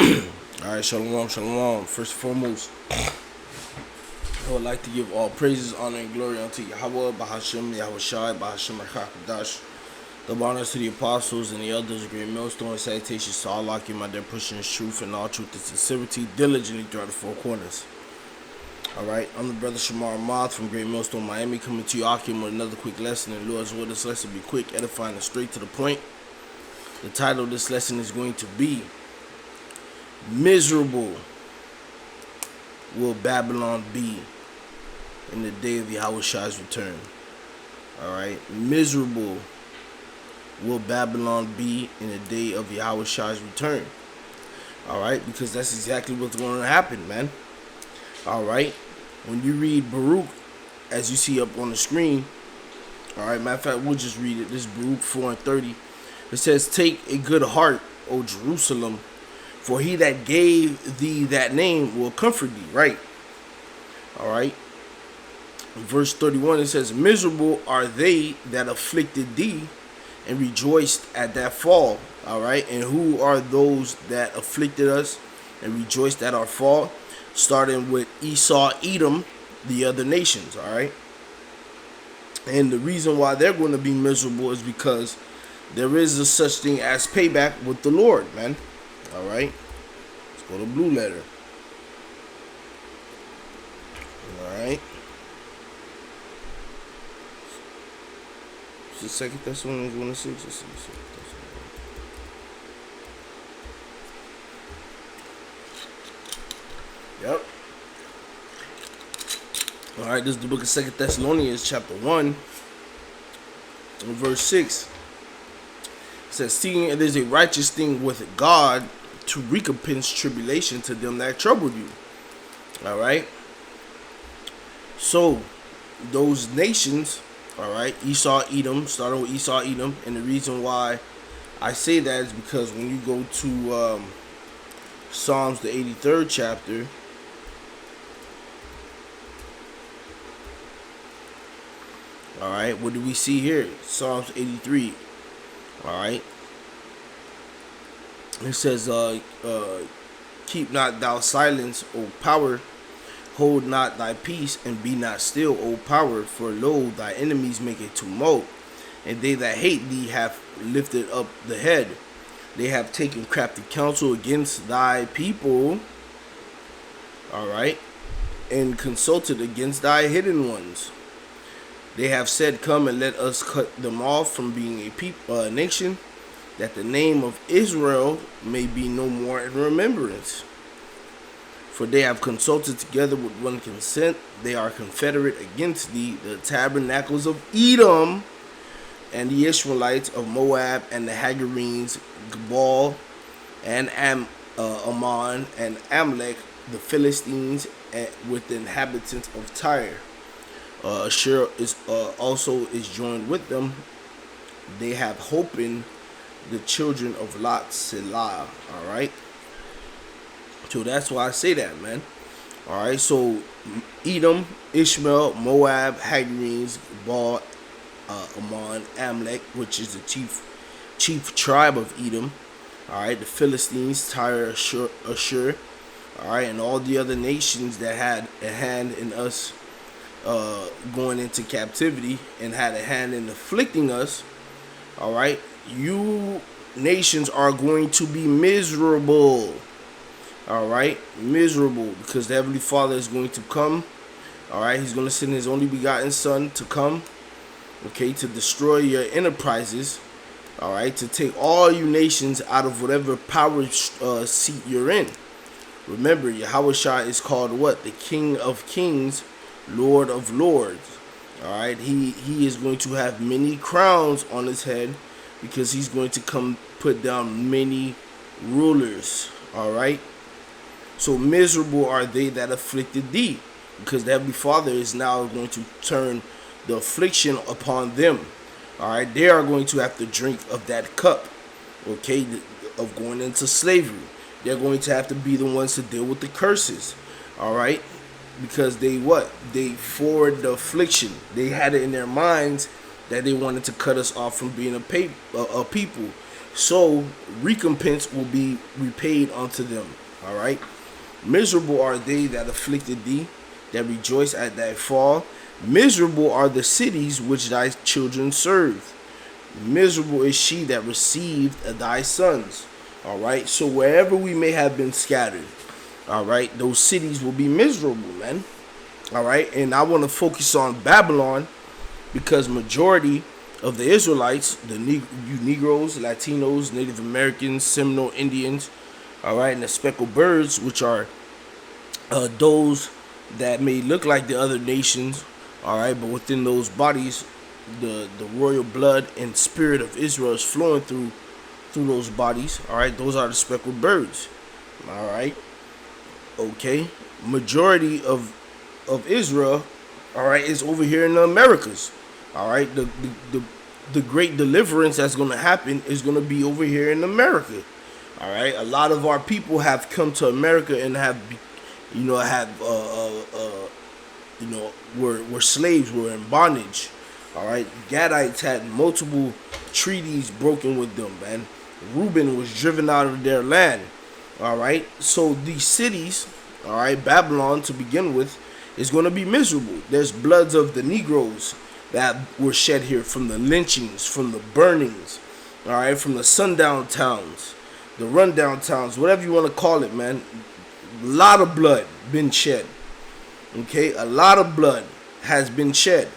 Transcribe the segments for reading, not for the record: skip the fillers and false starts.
Alright, shalom, shalom. First and foremost, I would like to give all praises, honor, and glory unto Yahweh, Bahashim, Yahawashi, Bahashim, Hakadash. The honors to the apostles and the elders, great millstone, salutations to all like you, my dear, pushing his truth and all truth and sincerity diligently throughout the four corners. Alright, I'm the brother Shamar Ahmad from Great Millstone, Miami, coming to you Akim with another quick lesson. And Lord's will, this lesson be quick, edifying, and straight to the point. The title of this lesson is going to be Miserable Will Babylon Be in the Day of Yahawashi's Return. Alright, miserable will Babylon be in the day of Yahawashi's return. Alright, because that's exactly what's going to happen, man. Alright, when you read Baruch, as you see up on the screen, alright, matter of fact, we'll just read it. This is Baruch 4:30. It says, "Take a good heart, O Jerusalem, for he that gave thee that name will comfort thee." Right? Alright. Verse 31, it says, "Miserable are they that afflicted thee, and rejoiced at that fall." Alright, and who are those that afflicted us and rejoiced at our fall? Starting with Esau, Edom, the other nations. Alright, and the reason why they're going to be miserable is because there is a such thing as payback with the Lord, man. Alright, let's go to blue letter. Alright, it's the Second Thessalonians 1:6. Yep. Alright, this is the book of Second Thessalonians chapter 1 and verse 6. It says, "Seeing it is a righteous thing with God to recompense tribulation to them that troubled you." Alright. So those nations, alright, Esau, Edom, starting with Esau, Edom, and the reason why I say that is because when you go to Psalms the 83rd chapter, alright, what do we see here? Psalms 83. Alright. It says, "Keep not thou silence, O power. Hold not thy peace, and be not still, O power. For lo, thy enemies make a tumult, and they that hate thee have lifted up the head. They have taken crafty counsel against thy people." Alright. "And consulted against thy hidden ones. They have said, Come and let us cut them off from being a nation, that the name of Israel may be no more in remembrance. For they have consulted together with one consent. They are confederate against thee, the tabernacles of Edom, and the Ishmaelites of Moab, and the Hagarenes, Gebal, and Ammon, and Amalek, the Philistines, and with the inhabitants of Tyre. Ashur is also is joined with them. They have holpen the children of Lot, Selah." Alright, so that's why I say that, man. Alright, so Edom, Ishmael, Moab, Hagarenes, Gebal, Ammon, Amalek, which is the chief tribe of Edom. Alright, the Philistines, Tyre, Ashur. Alright, and all the other nations that had a hand in us going into captivity and had a hand in afflicting us. Alright, you nations are going to be miserable. Alright, miserable, because the Heavenly Father is going to come. Alright, he's going to send his only begotten Son to come, okay, to destroy your enterprises. Alright, to take all you nations out of whatever power seat you're in. Remember, Yahawashi is called what? The King of Kings, Lord of Lords. Alright, he is going to have many crowns on his head, because he's going to come put down many rulers. Alright, so miserable are they that afflicted thee, because the Heavenly Father is now going to turn the affliction upon them. Alright, they are going to have to drink of that cup, okay, of going into slavery. They're going to have to be the ones to deal with the curses. Alright, because they forward the affliction. They had it in their minds that they wanted to cut us off from being a people. so recompense will be repaid unto them. All right. Miserable are they that afflicted thee, that rejoice at thy fall. Miserable are the cities which thy children served. Miserable is she that received thy sons. All right. So wherever we may have been scattered, all right, those cities will be miserable, man. All right. And I want to focus on Babylon because majority of the Israelites, you Negroes, Latinos, Native Americans, Seminole Indians, all right, and the speckled birds, which are those that may look like the other nations, all right, but within those bodies, the royal blood and spirit of Israel is flowing through those bodies. All right, those are the speckled birds. All right, okay. Majority of Israel, all right, is over here in the Americas. All right, the great deliverance that's going to happen is going to be over here in America. All right, a lot of our people have come to America and have, were slaves, were in bondage. All right, Gadites had multiple treaties broken with them, man. Reuben was driven out of their land. All right, so these cities, all right, Babylon to begin with, is going to be miserable. There's bloods of the Negroes that were shed here from the lynchings, from the burnings, all right, from the sundown towns, the rundown towns, whatever you want to call it, man. A lot of blood been shed. Okay, a lot of blood has been shed.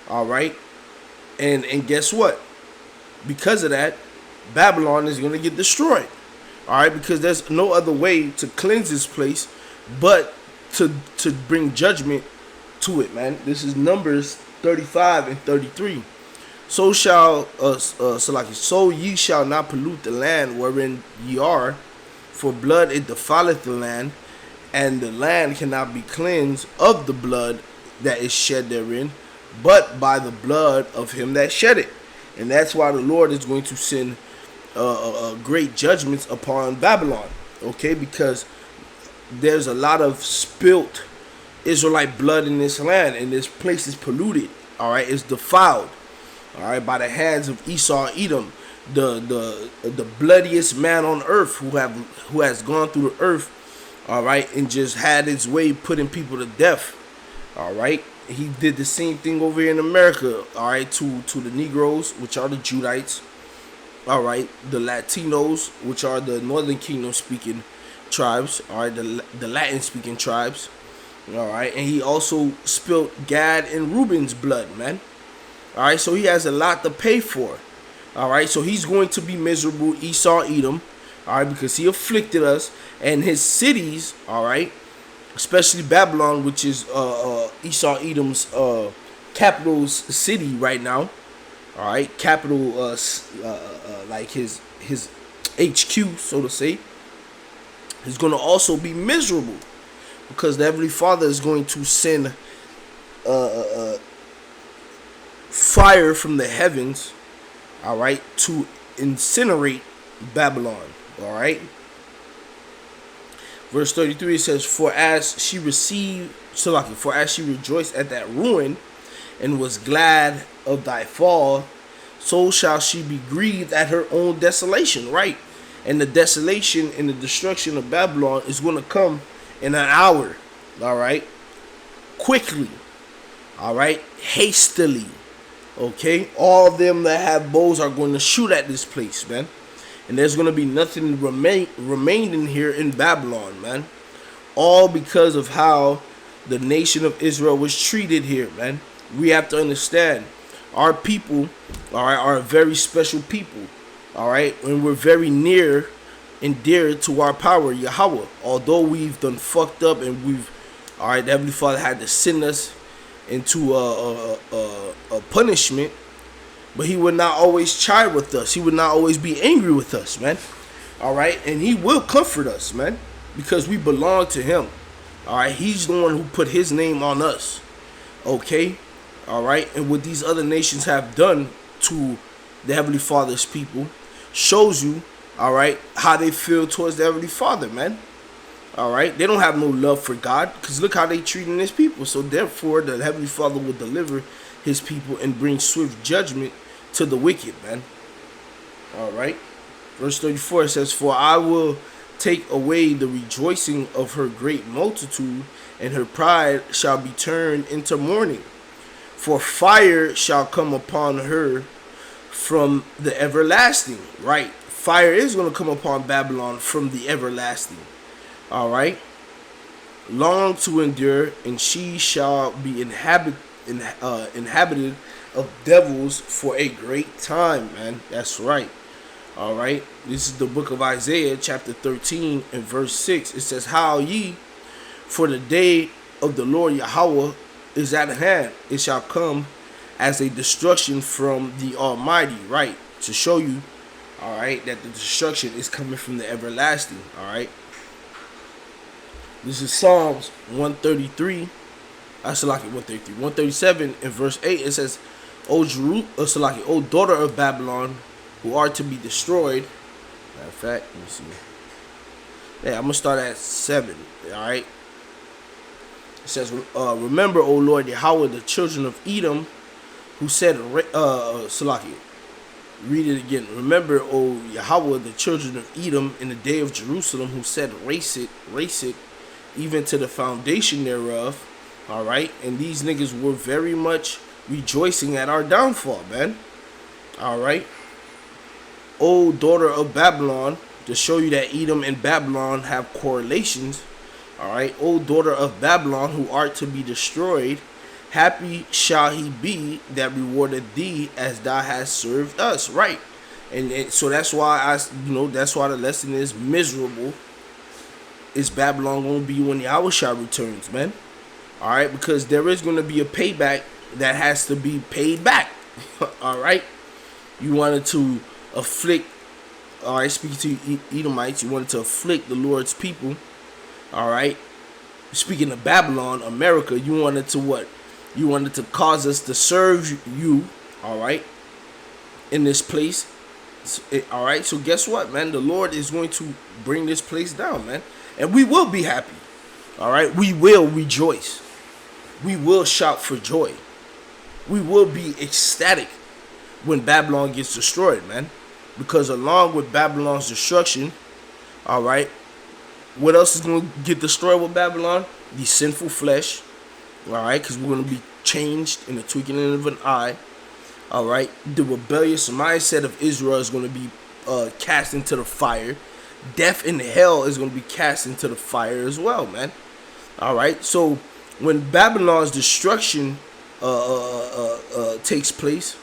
All right, and guess what? Because of that, Babylon is going to get destroyed. All right, because there's no other way to cleanse this place but to bring judgment to it, man. This is Numbers 35 and 33. So ye shall not pollute the land wherein ye are, for blood it defileth the land, and the land cannot be cleansed of the blood that is shed therein, but by the blood of him that shed it. And that's why the Lord is going to send great judgments upon Babylon. Okay, because there's a lot of spilt Israelite blood in this land, and this place is polluted. All right, it's defiled. All right, by the hands of Esau, Edom, the bloodiest man on earth, who has gone through the earth. All right, and just had his way putting people to death. All right, he did the same thing over here in America. All right, to the Negroes, which are the Judites. All right, the Latinos, which are the Northern Kingdom speaking tribes. All right, the Latin speaking tribes. All right, and he also spilt Gad and Reuben's blood, man. All right, so he has a lot to pay for. All right, so he's going to be miserable, Esau, Edom. All right, because he afflicted us, and his cities. All right, especially Babylon, which is Esau, Edom's capital city right now. All right, capital, like his HQ, so to say, is going to also be miserable, because the Heavenly Father is going to send fire from the heavens, all right, to incinerate Babylon. All right. Verse 33, it says, for as she rejoiced at that ruin, and was glad of thy fall, so shall she be grieved at her own desolation. Right. And the desolation and the destruction of Babylon is going to come in an hour. All right. Quickly. All right. Hastily. Okay. All of them that have bows are going to shoot at this place, man. And there's going to be nothing remaining here in Babylon, man. All because of how the nation of Israel was treated here, man. We have to understand, our people, all right, are a very special people, all right, and we're very near and dear to our power, Yahweh. Although we've done fucked up, and all right, the Heavenly Father had to send us into a punishment, but he would not always chide with us. He would not always be angry with us, man. All right, and he will comfort us, man, because we belong to him. All right, he's the one who put his name on us. Okay. All right, and what these other nations have done to the Heavenly Father's people shows you, all right, how they feel towards the Heavenly Father, man. All right, they don't have no love for God, because look how they treating his people. So therefore, the Heavenly Father will deliver his people and bring swift judgment to the wicked, man. All right, Verse 34 says, "For I will take away the rejoicing of her great multitude, and her pride shall be turned into mourning. For fire shall come upon her from the everlasting." Right? Fire is going to come upon Babylon from the everlasting. All right? "Long to endure, and she shall be inhabited of devils for a great time," man. That's right. All right. This is the book of Isaiah, chapter 13, and verse 6. It says, "How ye, for the day of the Lord Yahweh is at hand. It shall come as a destruction from the Almighty." Right. To show you, all right, that the destruction is coming from the everlasting. All right. This is Psalms 133. Salaki 133. 137 in verse 8. It says, "O Salaki, O daughter of Babylon, who are to be destroyed." Matter of fact, let me see. Yeah, I'm gonna start at 7. All right. It says, "Remember, O Lord Yahweh, the children of Edom, who said, Salaki." Read it again. "Remember, O Yahweh, the children of Edom, in the day of Jerusalem, who said, race it, even to the foundation thereof." All right. And these niggas were very much rejoicing at our downfall, man. All right. "O daughter of Babylon," to show you that Edom and Babylon have correlations. All right. "O daughter of Babylon, who art to be destroyed, happy shall he be that rewarded thee as thou hast served us." Right. And so that's why that's why the lesson is miserable is Babylon going to be when Yahawashi returns, man. All right. Because there is going to be a payback that has to be paid back. All right. You wanted to afflict, all right, speaking to Edomites, you wanted to afflict the Lord's people. All right. Speaking of Babylon, America, you wanted to what? You wanted to cause us to serve you, all right, in this place. All right. So guess what, man? The Lord is going to bring this place down, man. And we will be happy. All right. We will rejoice. We will shout for joy. We will be ecstatic when Babylon gets destroyed, man. Because along with Babylon's destruction, all right, what else is going to get destroyed with Babylon? The sinful flesh, all right, because we're going to be changed in the twinkling of an eye, all right. The rebellious mindset of Israel is going to be cast into the fire. Death and hell is going to be cast into the fire as well, man. All right. So when Babylon's destruction takes place,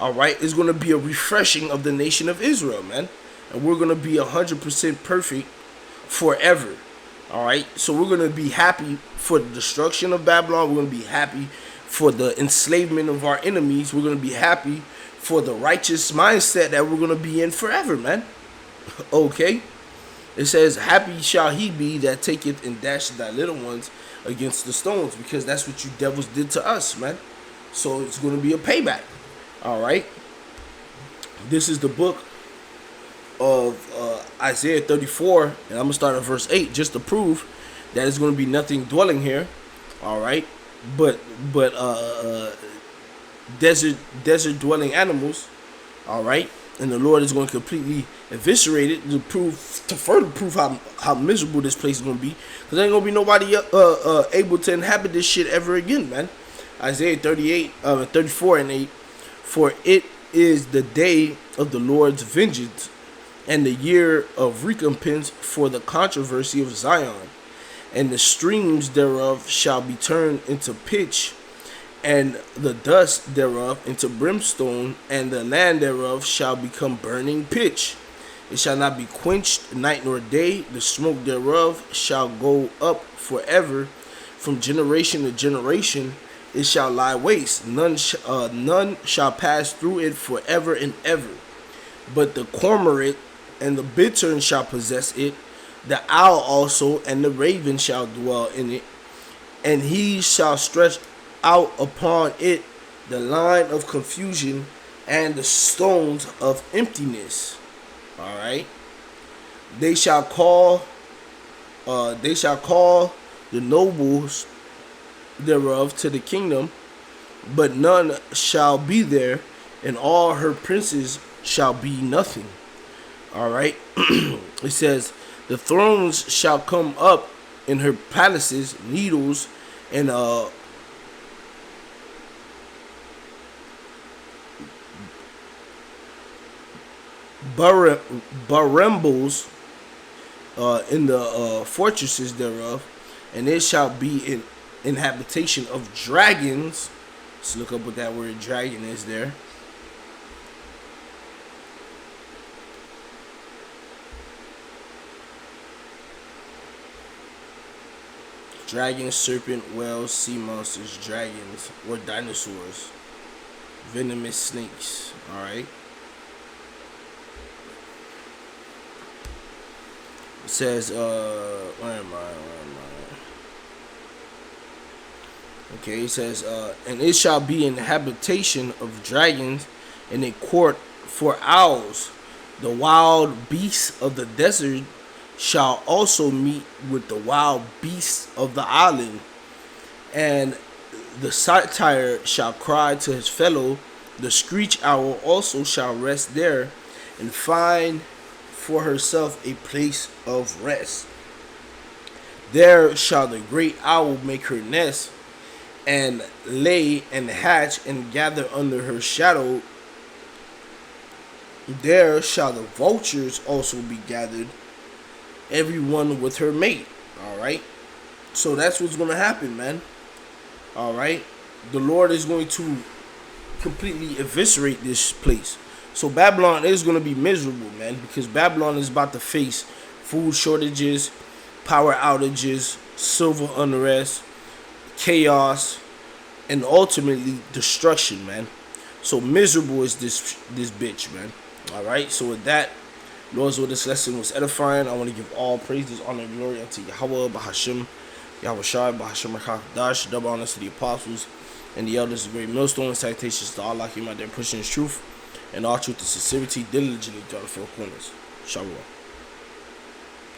all right, it's going to be a refreshing of the nation of Israel, man. And we're going to be 100% perfect forever. All right. So we're going to be happy for the destruction of Babylon. We're going to be happy for the enslavement of our enemies. We're going to be happy for the righteous mindset that we're going to be in forever, man. Okay. It says, "Happy shall he be that taketh and dasheth thy little ones against the stones," because that's what you devils did to us, man. So it's going to be a payback. All right. This is the book of Isaiah 34, and I'm going to start at verse 8 just to prove that there's going to be nothing dwelling here. All right. But desert dwelling animals. All right. And the Lord is going to completely eviscerate it to further prove how miserable this place is going to be. Because there ain't going to be nobody able to inhabit this shit ever again, man. Isaiah 34 and 8. "For it is the day of the Lord's vengeance, and the year of recompense for the controversy of Zion. And the streams thereof shall be turned into pitch, and the dust thereof into brimstone, and the land thereof shall become burning pitch. It shall not be quenched night nor day. The smoke thereof shall go up forever. From generation to generation it shall lie waste. None shall pass through it forever and ever. But the cormorant and the bittern shall possess it. The owl also and the raven shall dwell in it. And he shall stretch out upon it the line of confusion and the stones of emptiness." All right. They shall call the nobles thereof to the kingdom, but none shall be there, and all her princes shall be nothing. All right. It says, the thrones shall come up in her palaces, needles and barrembos in the fortresses thereof, and it shall be in habitation of dragons. Let's look up what that word dragon is there. Dragons, serpent, whales, sea monsters, dragons, or dinosaurs. Venomous snakes. Alright. It says, where am I? Okay, it says, and it shall be in habitation of dragons, and a court for owls. The wild beasts of the desert shall also meet with the wild beasts of the island, and the satyr shall cry to his fellow. The screech owl also shall rest there, and find for herself a place of rest. There shall the great owl make her nest, and lay and hatch and gather under her shadow. There shall the vultures also be gathered, every one with her mate. Alright? So that's what's going to happen, man. Alright? The Lord is going to completely eviscerate this place. So Babylon is going to be miserable, man, because Babylon is about to face food shortages, power outages, civil unrest, chaos, and ultimately destruction, man. So miserable is this bitch, man. Alright? So with that, Lord's will, this lesson was edifying. I want to give all praises, honor, and glory unto Yahweh, Bahashim, Yahawashi, Bahashim, Rakakdash, double honors to the apostles and the elders of great millstone, salutations to Allah, him out there pushing his truth and all truth and sincerity diligently to the four corners. Shalom.